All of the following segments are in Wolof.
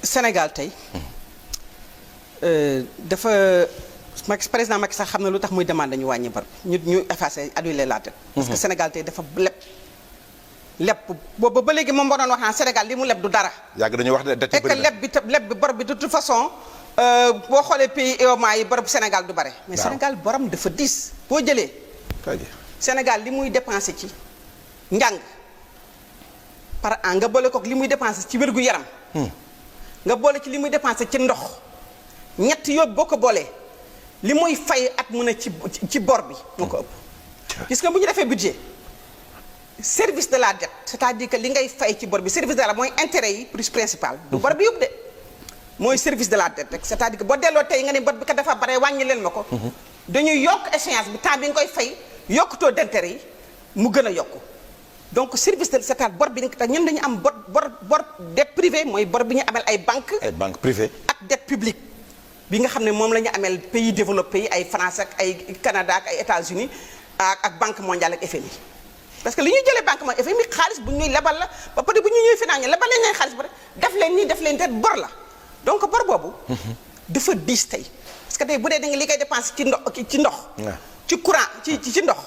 Sénégal tey dafa président Macky sax xam na lu tax muy demande ñu wàññi bor bi ñu effacé annuler la dette. parce que Sénégal tey dafa leb boobu ba léegi moom moo doon wax naan Sénégal li mu leb du dara. yàgg dañuy wax ne dette bëri na leb bi bor bi de toute façon boo xoolee pays UEMOA yi bor bu Sénégal du bare. mais Sénégal borom dafa diis. boo jëlee Sénégal li muy dépensé ci njàng par an nga boole ko li muy dépensé ci wérgu yaram. nga boole ci li muy dépensé ci ndox ñett yóbbu boo ko boolee li muy fay at mu ne ci bor bi moo ko ëpp. gis nga bu ñu defee budget service de la dette c'est-à-dire que li ngay fay ci bor bi service de la mooy intérêt yi plus principal. du bor bi yóbbu de mooy service de la dette rek c'est-à-dire que boo delloo tey nga ne bor bi kat dafa bare wàññi leen ma ko. dañuy yokk échéance bi temps bi nga koy fay yokk taux d'intérêt yi mu gën a yokku. donc service de c'est-à-dire bor bi nag ñun dañu am bor dette privée mooy bor bi ñu amel ay banques. ay banques privées. ak dette publique bi nga xam ne moom la ñu amel pays développés yi ay France ak ay Canada ak ay États-Unis ak banque mondiale ak FMI. parce que li ñuy jëlee banque mondiale FMI xaalis bu ñuy lebal la ba pare bu ñuy financé lebal leen xaalis ba def leen nii def leen te bor la donc bor boobu. dafa diis tey parce que tey bu dee da nga li koy dépense ci ndox. ci courant ci ndox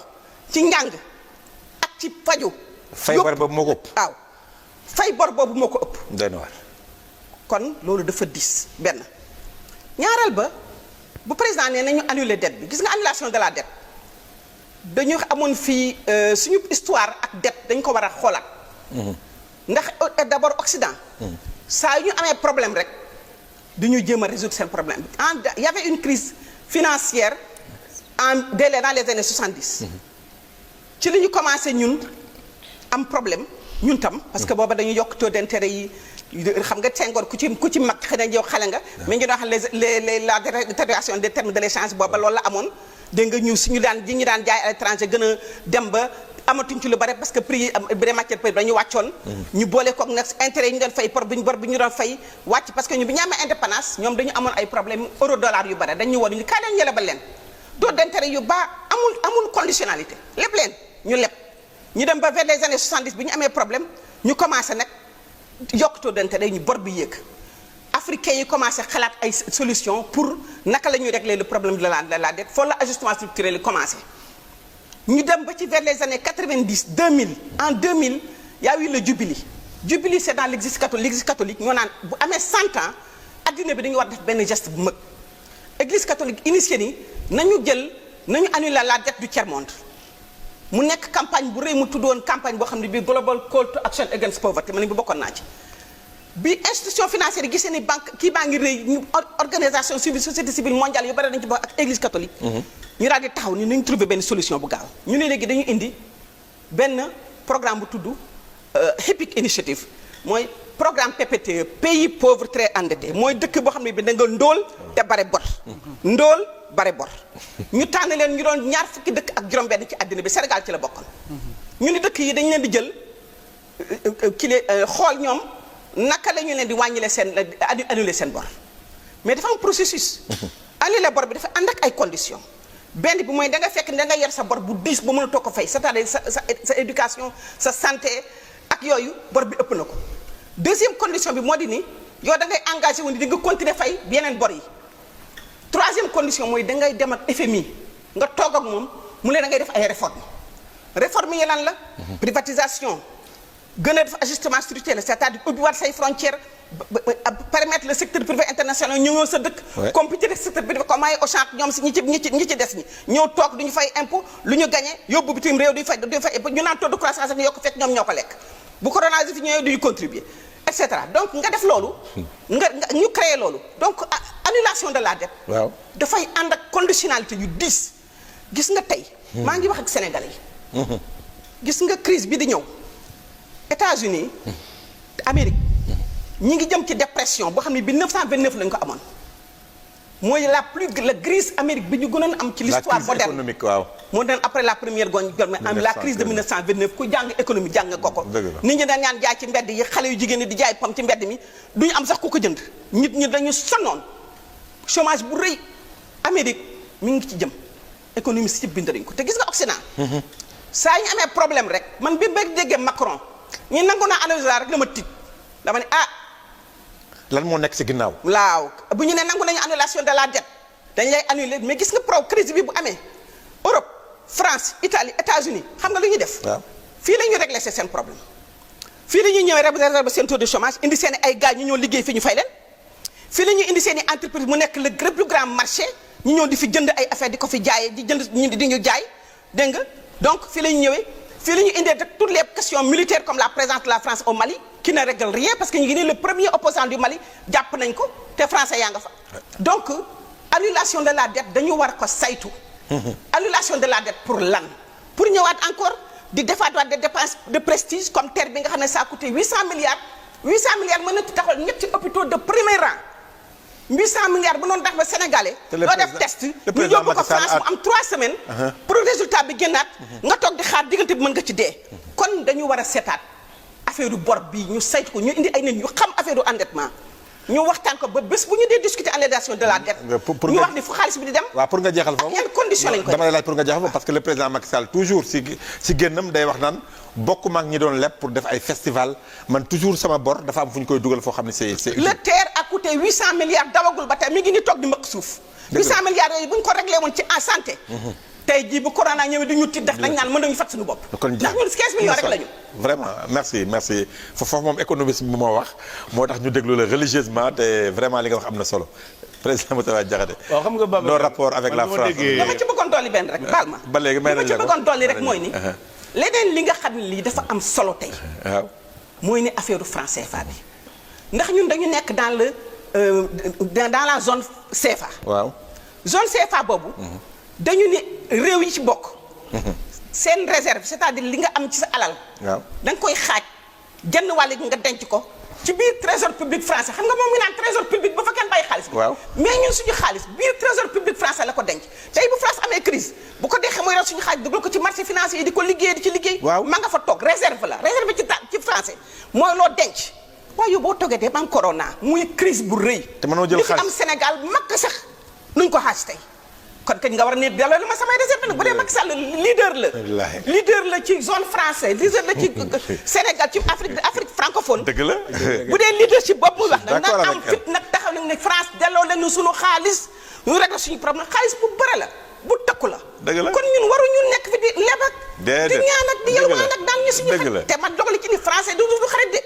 ci njàng ak ci faju. fay bor boobu moo ko ëpp. waaw fay bor boobu moo ko ëpp. doy na waar. kon loolu dafa diis benn ñaareel ba bu président nee nañu annuler dette bi gis nga annulation de la dette dañu amoon fii suñu histoire ak dette dañ ko war a xoolaat. ndax d'abord Occident. saa yu ñu amee problème rek duñu jéem a résoudre seen problème bi y avait une crise financière dans les années 70. ci li ñu commencé ñun. am problème ñun tam parce que booba dañu yokk taux d'intérêt yi xam nga Senghor ku ci mag xëy na yow xale nga mais ñu doon wax la détérioration des termes de l'échange booba loolu la amoon dégg nga ñu daan jaay à l'étranger gën a dem ba amatuñ ci lu bare parce que prix yi des matières premières dañu wàccoon ñu boole koog nag intérêt yi ñu doon fay bor bi ñu doon fay wàcc parce que ñu bi ñu amee indépendance ñoom dañu amoon ay problème euro dollar yu bare dañu woon ñu kaay leen yelebal leen taux d'intérêt yu baax amul conditionnalité lépp leen ñu leb ñu dem ba vers les années 70 bi ñu amee problème ñu commencé nag yokk taux d'intérêt ñu bor bi yéeg africains yi commencé xalaat ay solution pour naka la ñuy régler le problème de la dette foofu la ajustement structurel yi commencé ñu dem ba ci vers les années 90 2000 en 2000 y a eu le Jubilee c'est dans l'église catholique ñoo naan bu amee 100 ans adduna bi dañu war def benn geste bu mag église catholique initié ni nañu annuler la dette du tiers-monde mu nekk campagne bu rëy mu tuddoon campagne boo xam ne bii Global Call to Action Against Poverty ma ne bi bokkoon naa ci bi institution financière yi gisee ni banque kii baa ngi rëy ñu organisation civile société civile mondiale yu bari dañu ci bokk ak église catholique. ñu daal di taxaw ni nañu trouver benn solution bu gaaw ñu ne léegi dañu indi benn programme bu tudd HIPIC initiative mooy programme PPTE pays pauvres très endettés mooy dëkk boo xam ne bi da nga ndóol te bare bor ndóol bare bor ñu tànn leen ñu doon ñaar fukki dëkk ak juróom-benn ci àddina bi Sénégal ci la bokkoon ñu ni dëkk yi dañu leen di jël xool ñoom naka la ñu leen di wàññile seen annuler seen bor mais dafa am processus annuler bor bi dafa ànd ak ay conditions benn bi mooy da nga fekk da nga yer sa bor bu diis ba mënatoo ko fay c'est-à-dire sa éducation sa santé ak yooyu bor bi ëpp na ko deuxième condition bi moo di ni yow da ngay engagé wu ni di nga continuer fay yeneen bor yi troisième condition mooy da ngay dem ak FMI nga toog ak moom mu ne da ngay def ay réformes yi lan la privatisation gën a def ajustement structurel c'est-à-dire ubbiwaat say frontières permettre le secteur privé international ñëw sa dëkk compétir secteur privé comme ay Auchan ñoom si ñi ci des ñi ñëw toog duñu fay impôt lu ñu gagné yóbbu bitim réew duñu fay ñu naan taux de croissance ñu yokk fekk ñoom ñoo ko lekk bu coronavirus ñëwee duñu contribuer et cetera donc nga def loolu nga ñu créer loolu donc annulation de la dette dafay ànd ak conditionnalité yu diis gis nga tey maa ngi wax ak sénégalais yi gis nga crise bi di ñëw États-Unis Amérique ñi ngi jëm ci dépression boo xam ne bi 1929 lañu ko amoon mooy la crise Amérique bi ñu gënoon am ci l'histoire moderne économique waaw moo doon après la première guerre mondiale la crise de 1929 ku jàng économie jàng ko nit ñi dañ ñaan jaay ci mbedd yi xale yu jigéen ñi di jaay pom ci mbedd mi duñu am sax ku ko jënd nit ñi dañu sonnoon chômage bu rëy Amérique mi ngi ci jëm économie si bind nañ ko te gis nga Occident saa ñu amee problème rek man bi ba déggee Macron ñu nangu naa analyse rek dama tiit dama ne lan moo nekk ci ginnaaw. waaw bu ñu ne nangu nañu annulation de la dette dañ lay annuler mais gis nga crise bi bu amee Europe France Italie États-Unis xam nga lu ñuy def. waaw fii la ñuy régler seen problème fii la ñuy ñëwee réserver seen taux de chômage indi seen ay gars ñu ñëw liggéey fii ñu fay leen fii la ñuy indi seen i entreprise mu nekk le plus grand marché ñu ñëw di fi jënd ay affaire di ko fi jaayee di jënd di ñu jaay dégg nga donc fii la ñu ñëwee fii la ñu indee toutes les questions militaires comme la présence de la France au Mali qui ne règle rien parce que ñu ngi nii le premier opposant du Mali jàpp nañ ko te français yaa nga fa donc annulation de la dette dañu war ko saytu annulation de la dette pour lan pour ñëwaat encore di defaat des dépenses de prestige comme terre bi nga xam ne ça a coûté 800 milliards mën na taxawal ñetti hôpitaux de premier rang 800 milliards bu noonu tax ba sénégalais doo def test ñu yóbbu ko France mu am 3 semaines pour résultat bi génnaat nga toog di xaar diggante bi mën nga ci dee kon dañu war a seetaat affaire u bor bi ñu saytu ko ñu indi ay nit ñu xam affaire u endettement ñu waxtaan ko ba bés bu ñu dee discuter annulation de la dette ñu wax ni fu xaalis bi di dem waaw pour nga jeexal foofu yan condition lañ ko dama lay laaj pour nga jeexal foofu parce que le président Macky Sall toujours si génnam day wax naan bokk maag ñi doon leb pour def ay festival man toujours sama bor dafa am fu ñu koy dugal foo xam ne c'est le TER a coûté 800 milliards dawagul ba tey mi ngi ni toog di mbëkk suuf 800 milliards yooyu bu ñu ko réglé woon ci en santé tey jii bu corona ñëwee du ñu tiit ndax dañ naan mën nañu fat suñu bopp ndax ñun 15 millions rek lañu vraiment merci foofu moom économiste bi moo wax moo tax ñu déglu la religieusement te vraiment li nga wax am na solo président Moustapha Diakhaté waaw xam nga Babacar nos rapports avec la France dama ci bëggoon dolli benn rek baal ma ba léegi may nañ la ko dama ci bëggoon dolli rek mooy ni leneen li nga xam ne lii dafa am solo tey waaw mooy ni affaire franc CFA bi ndax ñun dañu nekk dans la zone CFA waaw zone CFA boobu dañu ni réew yi ci bokk seen réserve c'est-à-dire li nga am ci sa alal waaw da nga koy xaaj jënd wàll gi nga denc ko ci biir trésor public français xam nga moom mi naan trésor public ba fa kenn bàyyi xaalis bi waaw mais ñun suñu xaalis biir trésor public français la ko denc tey bu France amee crise bu ko dexee mooy yor suñu xaalis dugal ko ci marché financier yi di ko liggéey di ci liggéey waaw ma nga fa toog réserve la réserve ci français mooy loo denc waaye yow boo toggee de ba am corona muy crise bu rëy te mënoo jël li fi xaalis am Sénégal makk sax nuñ ko xaaj tey kon kañ nga war a ne delloo ma samay réserve nag bu dee Macky Sall leader la ci zone français leader la ci Sénégal ci Afrique francophone dëgg la bu dee leadership boobu muy wax nag d'accord na am fit nag taxaw nag ne France delloo leen suñu xaalis ñu régler suñu problème xaalis bu bëre la bu takku la dëgg la kon ñun waruñu nekk fi di leb ak di ñaan ak di yalwaan ak daan ñu suñu xarit te ma dogali ci ni français du xarit de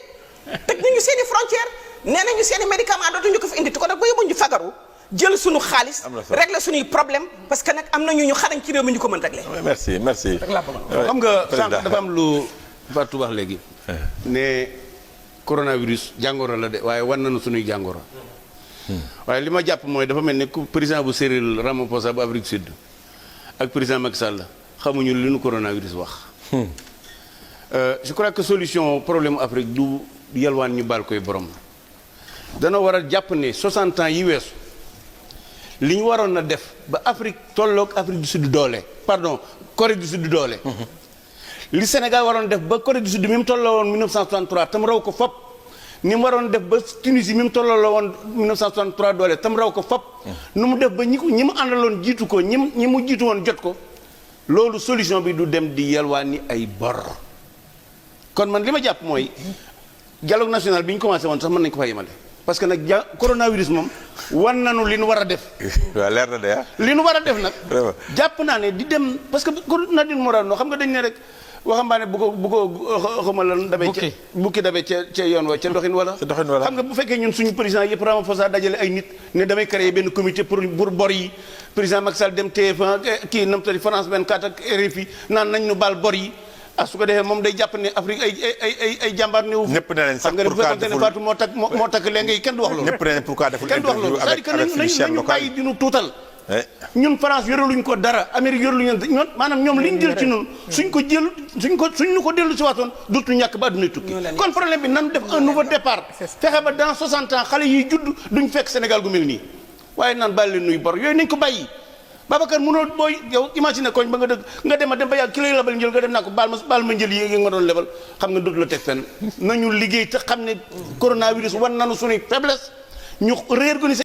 tëj nañu seen i frontière nee nañu seen i médicament dootuñu ko fi indi ko nag ba yóbbu ñu fagaru jël suñu xaalis régler suñuy problème parce que nag am nañu ñu xarañ ci réew mi ñu ko mën régler merci xam nga sànq dafa am lu Fatou wax léegi ne coronavirus jàngoro la de waaye wan nañu suñuy jàngoro waaye li ma jàpp mooy dafa mel ni président bu Cyril Ramaphosa bu Afrique Sud ak président Macky Sall xamuñu li nu coronavirus wax je crois que solution problème Afrique du yalwaan ñu baal koy borom dana war a jàpp ne 60 ans yi weesu li ñu waroon a def ba Afrique tolloog Afrique du Sud doole pardon Corée du Sud doole li Sénégal waroon def ba Corée du Sud mi mu tolloo woon 1963 tam raw ko fop ni mu waroon def ba Tunisie mi mu tolloo la woon 1963 doole tam raw ko fop nu mu def ba ñi mu àndaloon jiitu ko ñi mu jiitu woon jot ko loolu solution bi du dem di yalwaani ay bor kon man li ma jàpp mooy dialogue national bi ñu commencé woon sax mën nañu ko fa yemale parce que nag coronavirus moom wan nañu li nu war a def. waaw leer na de ah. li nu war a def nag. jàpp naa ne di dem parce que Nadine Morano xam nga dañ ne rek waxambaane bu ko xamal lan. bukki dabe ca yoon wa ca doxin wala. xam nga bu fekkee ñun suñu président yëpp Ramaphosa dajale ay nit ne damay créer benn comité pour bor yi président Macky Sall dem TF1 kii nam tadi France 24 ak RFI naan nañ ñu baal bor yi. su ko defee moom day jàpp ne Afrique ay jàmbaar néew. ñëpp ne leen sax pourquoi deful Fatou moo takk léegi kenn du wax loolu. ñëpp ne leen pourquoi deful interview avec nañu bàyyi di ñu tuutal. ñun France yoraluñ ko dara Amérique yoraluñ ñoom maanaam ñoom li ñu jël ci ñun suñ ñu ko dellu si waatoon dootu ñàkk ba adduna tukki. kon problème bi nan def un nouveau départ. fexe ba dans 60 ans xale yiy judd duñ fekk Sénégal gu mel nii waaye naan bàyyi leen nuy bor yooyu nañ ko bàyyi. Babacar mënoo booy yow imagine koñ ba nga dëgg nga dem ba yàgg ki lay lebal njël nga dem naa ko baal ma njël yi nga doon lebal xam nga dootu la teg fenn nañu liggéey te xam ne coronavirus wan nañu suñuy faiblesse ñu réorganiser